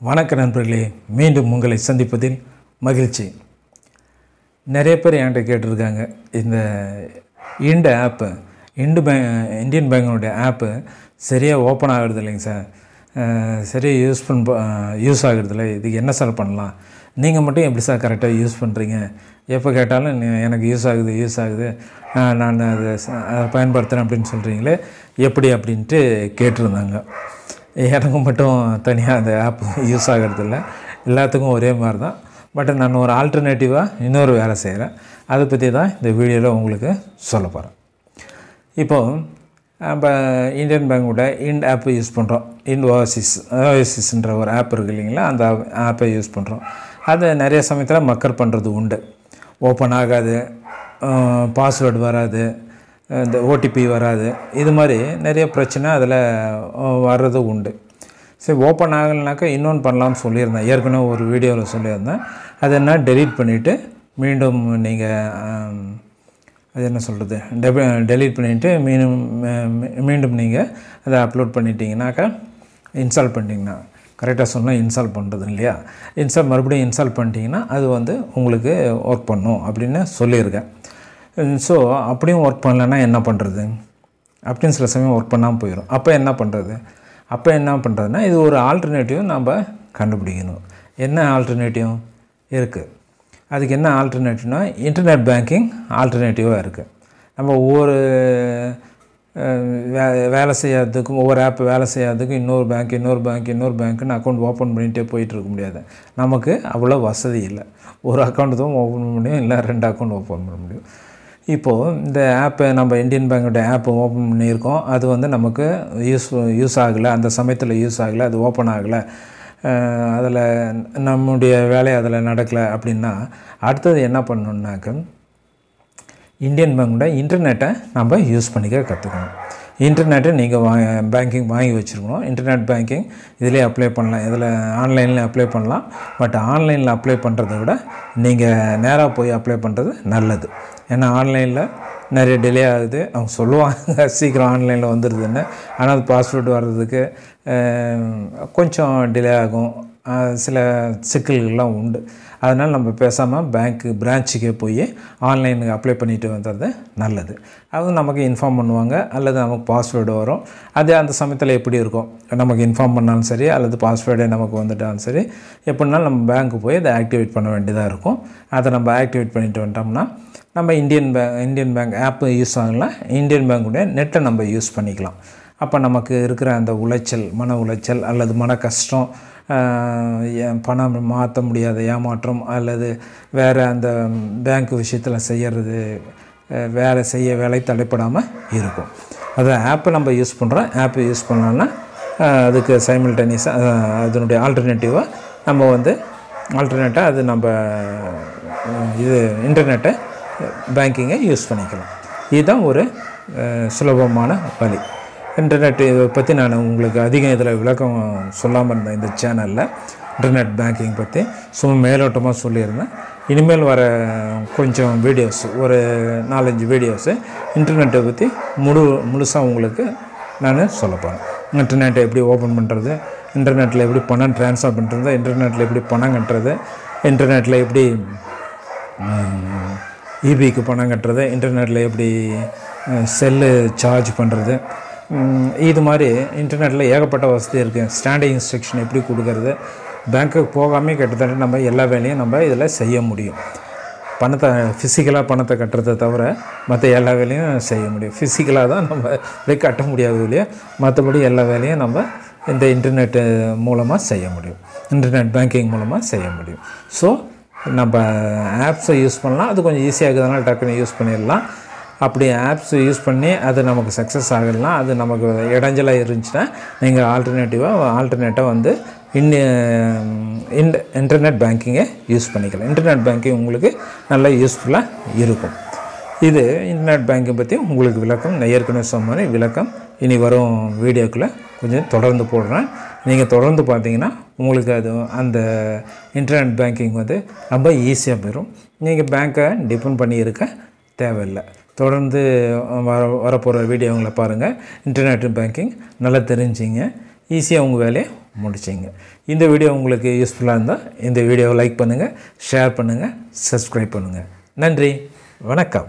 வணக்க நண்பர்களே, மீண்டும் உங்களை சந்திப்பதில் மகிழ்ச்சி. நிறைய பேர் என்கிட்ட கேட்டிருக்காங்க, இந்த ஆப்பு இந்தியன் பேங்கினுடைய ஆப்பு சரியாக ஓப்பன் ஆகிறது இல்லைங்க சார், சரியாக யூஸ் ஆகுறதில்ல, இதுக்கு என்ன சார் பண்ணலாம்? நீங்கள் மட்டும் எப்படி சார் கரெக்டாக யூஸ் பண்ணுறீங்க? எப்போ கேட்டாலும் எனக்கு யூஸ் ஆகுது நான் அதை பயன்படுத்துகிறேன் அப்படின்னு சொல்கிறீங்களே, எப்படி அப்படின்ட்டு கேட்டிருந்தாங்க. எனக்கு மட்டும் தனியாக அந்த ஆப் யூஸ் ஆகிறதில்ல, எல்லாத்துக்கும் ஒரே மாதிரி தான். பட் நான் ஒரு ஆல்டர்னேட்டிவாக இன்னொரு வேலை செய்கிறேன். அதை பற்றி தான் இந்த வீடியோவில் உங்களுக்கு சொல்ல போகிறேன். இப்போது நம்ம இந்தியன் பேங்கோட ஆப்பை யூஸ் பண்ணுறோம். ஓஎஸ்இஸ்ன்ற ஒரு ஆப் இருக்குது இல்லைங்களா, அந்த ஆப்பை யூஸ் பண்ணுறோம். அதை நிறைய சமயத்தில் மக்கர் பண்ணுறது உண்டு. ஓப்பன் ஆகாது, பாஸ்வேர்டு வராது, இந்த ஓடிபி வராது, இது மாதிரி நிறைய பிரச்சனை அதில் வர்றது உண்டு. சரி, ஓப்பன் ஆகலைனாக்கா இன்னொன்று பண்ணலாம்னு சொல்லியிருந்தேன், ஏற்கனவே ஒரு வீடியோவில் சொல்லியிருந்தேன். அதை என்ன டெலீட் பண்ணிவிட்டு மீண்டும் நீங்கள் அது என்ன சொல்கிறது, டெலீட் பண்ணிவிட்டு மீண்டும் நீங்கள் அதை அப்லோட் பண்ணிட்டீங்கன்னாக்கா, இன்ஸ்டால் பண்ணிட்டீங்கன்னா, கரெக்டாக சொன்னால் இன்ஸ்டால் பண்ணுறது இல்லையா, மறுபடியும் இன்ஸ்டால் பண்ணிட்டீங்கன்னா அது உங்களுக்கு ஒர்க் பண்ணும் அப்படின்னு சொல்லியிருக்கேன். ஸோ அப்படியும் ஒர்க் பண்ணலைன்னா என்ன பண்ணுறது அப்படின்னு சில சமயம் ஒர்க் பண்ணாமல் போயிடும். அப்போ என்ன பண்ணுறதுன்னா இது ஒரு ஆல்டர்னேட்டிவ் நம்ம கண்டுபிடிக்கணும். என்ன ஆல்டர்னேட்டிவ் இருக்குது? அதுக்கு என்ன ஆல்டர்னேட்டிவ்னா, இன்டர்நெட் பேங்கிங் ஆல்டர்னேட்டிவாக இருக்குது. நம்ம ஒவ்வொரு வேலை செய்யாததுக்கும், ஒவ்வொரு ஆப் வேலை செய்யாததுக்கும் இன்னொரு பேங்க்குன்னு அக்கௌண்ட் ஓப்பன் பண்ணிகிட்டே போயிட்டுருக்க முடியாது. நமக்கு அவ்வளோ வசதி இல்லை. ஒரு அக்கௌண்ட் தான் ஓப்பன் பண்ண முடியும், இல்லை 2 அக்கௌண்ட் ஓப்பன் பண்ண முடியும். இப்போது இந்த ஆப்பை நம்ம இந்தியன் பேங்கோட ஆப்பை ஓப்பன் பண்ணியிருக்கோம். அது நமக்கு யூஸ் ஆகலை, அந்த சமயத்தில் யூஸ் ஆகலை, அது ஓப்பன் ஆகலை, அதில் நம்முடைய வேலை அதில் நடக்கலை அப்படின்னா, அடுத்தது என்ன பண்ணணுன்னாக்க, இந்தியன் பேங்கோட இன்டர்நெட்டை நம்ம யூஸ் பண்ணிக்க கற்றுக்கணும். இன்டர்நெட்டை நீங்கள் பேங்கிங் வாங்கி வச்சுருக்கணும். இன்டர்நெட் பேங்கிங் இதிலே அப்ளை பண்ணலாம், இதில் ஆன்லைனில் அப்ளை பண்ணலாம். பட் ஆன்லைனில் அப்ளை பண்ணுறதை விட நீங்கள் நேராக போய் அப்ளை பண்ணுறது நல்லது. ஏன்னா ஆன்லைனில் நிறைய டிலே ஆகுது. அவங்க சொல்லுவாங்க சீக்கிரம் ஆன்லைனில் வந்துடுதுன்னு, ஆனால் அது பாஸ்வேர்டு வர்றதுக்கு கொஞ்சம் டிலே ஆகும், சில சிக்கல்கள்லாம் உண்டு. அதனால் நம்ம பேசாமல் பிரான்ச்சுக்கே போய் ஆன்லைனுக்கு அப்ளை பண்ணிட்டு வந்துடுறது நல்லது. அது நமக்கு இன்ஃபார்ம் பண்ணுவாங்க, அல்லது நமக்கு பாஸ்வேர்டு வரும். அது அந்த சமயத்தில் எப்படி இருக்கும், நமக்கு இன்ஃபார்ம் பண்ணாலும் சரி, அல்லது பாஸ்வேர்டே நமக்கு வந்துட்டாலும் சரி, எப்படினாலும் நம்ம பேங்க்கு போய் அதை ஆக்டிவேட் பண்ண வேண்டியதாக இருக்கும். அதை நம்ம ஆக்டிவேட் பண்ணிட்டு வந்துட்டோம்னா நம்ம இந்தியன் பேங்க் ஆப்பு யூஸ் ஆகலாம், இந்தியன் பேங்குடைய நெட்டை நம்ம யூஸ் பண்ணிக்கலாம். அப்போ நமக்கு இருக்கிற அந்த மன உளைச்சல் அல்லது மன கஷ்டம், பணம் மாற்ற முடியாத ஏமாற்றம், அல்லது வேறு அந்த பேங்க் விஷயத்தில் செய்கிறது வேலை தடைப்படாமல் இருக்கும். அது ஆப்பை நம்ம யூஸ் பண்ணுறோம். ஆப்பை யூஸ் பண்ணோன்னா அதுக்கு சைமல்டேனியஸாக அதனுடைய ஆல்டர்னேட்டிவாக நம்ம அது நம்ம இன்டர்நெட்டை பேங்கிங்கை யூஸ் பண்ணிக்கலாம். இதுதான் ஒரு சுலபமான வழி. இன்டர்நெட் இதை பற்றி நான் உங்களுக்கு அதிகம் இதில் விளக்கம் சொல்லாமல் இருந்தேன் இந்த சேனலில். இன்டர்நெட் பேங்கிங் பற்றி சும்மா மேலோட்டமாக சொல்லியிருந்தேன். இனிமேல் வர கொஞ்சம் வீடியோஸ், ஒரு 4-5 வீடியோஸு இன்டர்நெட்டை பற்றி முழுசாக உங்களுக்கு நான் சொல்ல போகிறேன். இன்டர்நெட்டை எப்படி ஓப்பன் பண்ணுறது, இன்டர்நெட்டில் எப்படி பணம் ட்ரான்ஸ்ஃபர் பண்ணுறது, இன்டர்நெட்டில் எப்படி பணம் கட்டுறது, இன்டர்நெட்டில் எப்படி இபிக்கு பணம் கட்டுறது, இன்டர்நெட்டில் எப்படி செல்லு சார்ஜ் பண்ணுறது, இது மாதிரி இன்டர்நெட்டில் ஏகப்பட்ட வசதி இருக்குது. ஸ்டாண்டிங் இன்ஸ்ட்ரக்ஷன் எப்படி கொடுக்கறது, பேங்க்குக்கு போகாமே கிட்டத்தட்ட நம்ம எல்லா வேலையும் நம்ம இதில் செய்ய முடியும். ஃபிசிக்கலாக பணத்தை கட்டுறதை தவிர மற்ற எல்லா வேலையும் செய்ய முடியும். ஃபிசிக்கலாக தான் நம்ம அப்படியே கட்ட முடியாது இல்லையா, மற்றபடி எல்லா வேலையும் நம்ம இந்த இன்டர்நெட்டு மூலமாக செய்ய முடியும், இன்டர்நெட் பேங்கிங் மூலமாக செய்ய முடியும். ஸோ நம்ம ஆப்ஸை யூஸ் பண்ணலாம். அது கொஞ்சம் ஈஸியாக இருக்கிறதுனால டக்குன்னு யூஸ் பண்ணிடலாம். அப்படி ஆப்ஸ் யூஸ் பண்ணி அது நமக்கு சக்ஸஸ் ஆகிடலாம். அது நமக்கு இடைஞ்சலாக இருந்துச்சுன்னா நீங்கள் ஆல்டர்னேட்டாக இன்டர்நெட் பேங்கிங்கை யூஸ் பண்ணிக்கலாம். இன்டர்நெட் பேங்கிங் உங்களுக்கு நல்லா யூஸ்ஃபுல்லாக இருக்கும். இது இன்டர்நெட் பேங்கிங் பற்றி உங்களுக்கு விளக்கம், ஏற்கனவே சொன்ன மாதிரி விளக்கம் இனி வரும் வீடியோக்குள்ளே கொஞ்சம் தொடர்ந்து போடுறேன். நீங்கள் தொடர்ந்து பார்த்தீங்கன்னா உங்களுக்கு அது அந்த இன்டர்நெட் பேங்கிங் ரொம்ப ஈஸியாக போயிடும். நீங்கள் பேங்க்கை டிபெண்ட் பண்ணி இருக்க தேவையில்லை. தொடர்ந்து வரப்போகிற வீடியோங்களை பாருங்கள். இன்டர்நெட் பேங்கிங் நல்லா தெரிஞ்சிங்க, ஈஸியாக உங்கள் வேலையை முடிச்சிங்க. இந்த வீடியோ உங்களுக்கு யூஸ்ஃபுல்லாக இருந்தால் இந்த வீடியோவை லைக் பண்ணுங்கள், ஷேர் பண்ணுங்கள், சப்ஸ்கிரைப் பண்ணுங்கள். நன்றி, வணக்கம்.